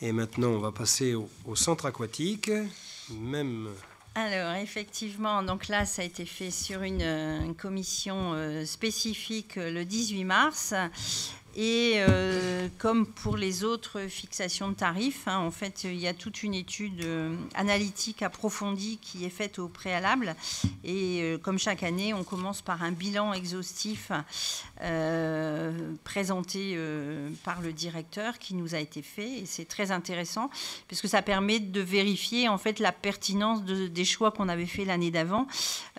Et maintenant, on va passer au centre aquatique. Même... Alors, effectivement, donc là, ça a été fait sur une commission spécifique le 18 mars. Et comme pour les autres fixations de tarifs, en fait, il y a toute une étude analytique approfondie qui est faite au préalable. Et comme chaque année, on commence par un bilan exhaustif présenté par le directeur qui nous a été fait. Et c'est très intéressant parce que ça permet de vérifier en fait la pertinence des choix qu'on avait fait l'année d'avant,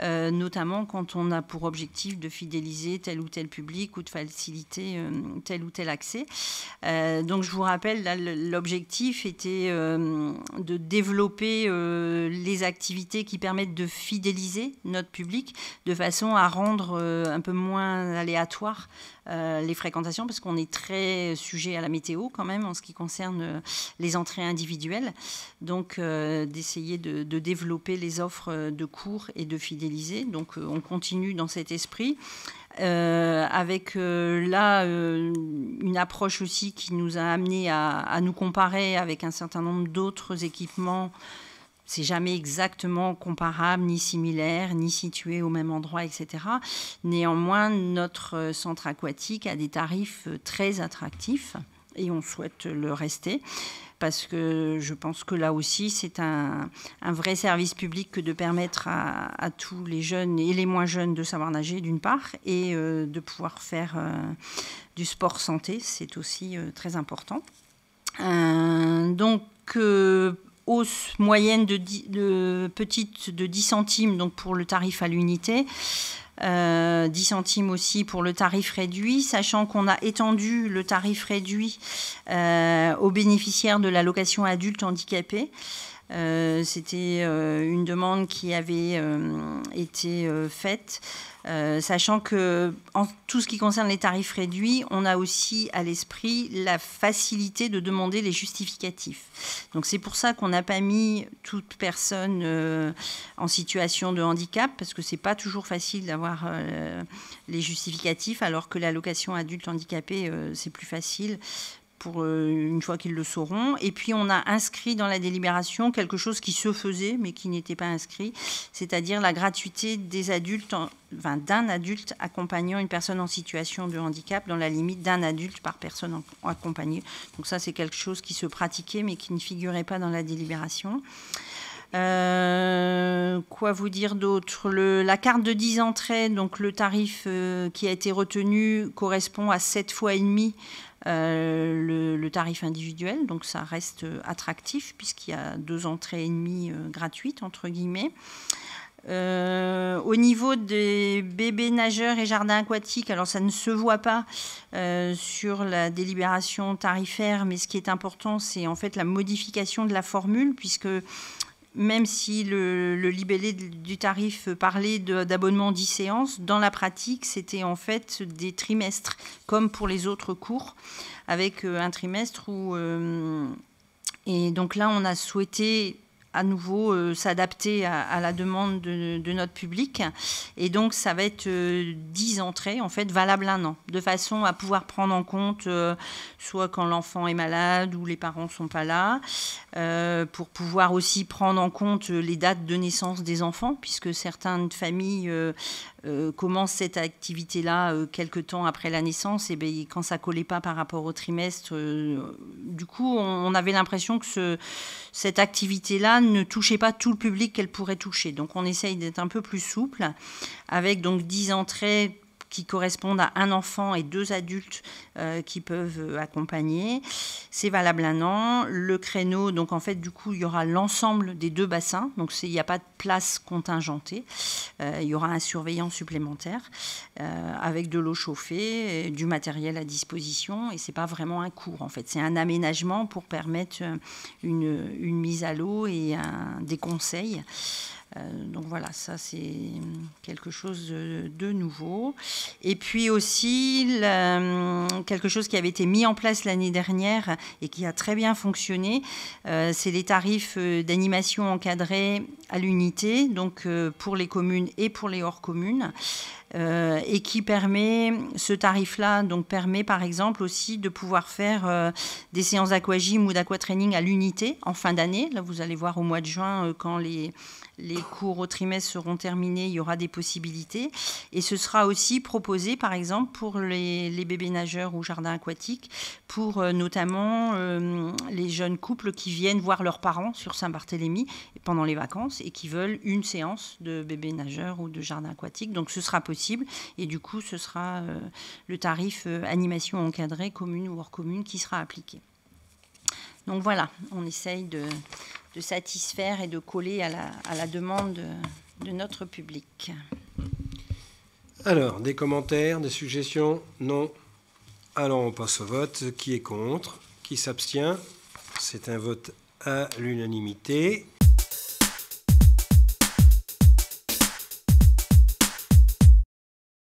notamment quand on a pour objectif de fidéliser tel ou tel public ou de faciliter tel ou tel accès. Donc je vous rappelle, l'objectif était de développer les activités qui permettent de fidéliser notre public de façon à rendre un peu moins aléatoire les fréquentations, parce qu'on est très sujet à la météo quand même en ce qui concerne les entrées individuelles. Donc d'essayer de développer les offres de cours et de fidéliser. Donc on continue dans cet esprit. Avec là une approche aussi qui nous a amené à nous comparer avec un certain nombre d'autres équipements. C'est jamais exactement comparable, ni similaire, ni situé au même endroit, etc. Néanmoins, notre centre aquatique a des tarifs très attractifs et on souhaite le rester. Parce que je pense que là aussi, c'est un vrai service public que de permettre à tous les jeunes et les moins jeunes de savoir nager, d'une part, et de pouvoir faire du sport santé, c'est aussi très important. Donc, hausse moyenne petite de 10 centimes donc pour le tarif à l'unité. 10 centimes aussi pour le tarif réduit, sachant qu'on a étendu le tarif réduit aux bénéficiaires de l'allocation adulte handicapé. C'était une demande qui avait été faite, sachant que en tout ce qui concerne les tarifs réduits, on a aussi à l'esprit la facilité de demander les justificatifs. Donc c'est pour ça qu'on n'a pas mis toute personne en situation de handicap, parce que c'est pas toujours facile d'avoir les justificatifs, alors que l'allocation adulte handicapé, c'est plus facile. Pour une fois qu'ils le sauront. Et puis, on a inscrit dans la délibération quelque chose qui se faisait, mais qui n'était pas inscrit, c'est-à-dire la gratuité des adultes, d'un adulte accompagnant une personne en situation de handicap dans la limite d'un adulte par personne accompagnée. Donc ça, c'est quelque chose qui se pratiquait, mais qui ne figurait pas dans la délibération. Quoi vous dire d'autre? La carte de 10 entrées, donc le tarif qui a été retenu correspond à 7 fois et demi le tarif individuel, donc ça reste attractif puisqu'il y a 2 entrées et demie gratuites entre guillemets. Au niveau des bébés nageurs et jardins aquatiques, alors ça ne se voit pas sur la délibération tarifaire, mais ce qui est important, c'est en fait la modification de la formule, puisque même si le libellé du tarif parlait d'abonnement 10 séances, dans la pratique, c'était en fait des trimestres, comme pour les autres cours, avec un trimestre où... et donc là, on a souhaité à nouveau s'adapter à la demande de notre public. Et donc, ça va être 10 entrées, en fait, valables 1 an, de façon à pouvoir prendre en compte, soit quand l'enfant est malade ou les parents ne sont pas là, pour pouvoir aussi prendre en compte les dates de naissance des enfants, puisque certaines familles commencent cette activité-là quelque temps après la naissance, et bien, quand ça ne collait pas par rapport au trimestre, du coup, on avait l'impression que cette activité-là ne touchait pas tout le public qu'elle pourrait toucher. Donc, on essaye d'être un peu plus souple, avec donc 10 entrées qui correspondent à un enfant et 2 adultes qui peuvent accompagner. C'est valable 1 an. Le créneau, donc en fait, du coup, il y aura l'ensemble des 2 bassins. Donc, il n'y a pas de place contingentée. Il y aura un surveillant supplémentaire avec de l'eau chauffée, du matériel à disposition. Et ce n'est pas vraiment un cours, en fait. C'est un aménagement pour permettre une mise à l'eau et des conseils. Donc voilà, ça c'est quelque chose de nouveau. Et puis aussi, quelque chose qui avait été mis en place l'année dernière et qui a très bien fonctionné, c'est les tarifs d'animation encadrés à l'unité, donc pour les communes et pour les hors-communes. et qui permet, ce tarif-là donc permet par exemple aussi de pouvoir faire des séances d'aquagym ou d'aquatraining à l'unité en fin d'année. Là, vous allez voir au mois de juin, quand les cours au trimestre seront terminés, il y aura des possibilités. Et ce sera aussi proposé, par exemple, pour les bébés nageurs ou jardins aquatiques, pour notamment les jeunes couples qui viennent voir leurs parents sur Saint-Barthélemy pendant les vacances et qui veulent une séance de bébés nageurs ou de jardin aquatique. Donc ce sera possible. Et du coup, ce sera le tarif animation encadrée, commune ou hors commune, qui sera appliqué. Donc voilà, on essaye de satisfaire et de coller à la demande de notre public. Alors, des commentaires, des suggestions? Non. Alors, on passe au vote. Qui est contre? Qui s'abstient? C'est un vote à l'unanimité.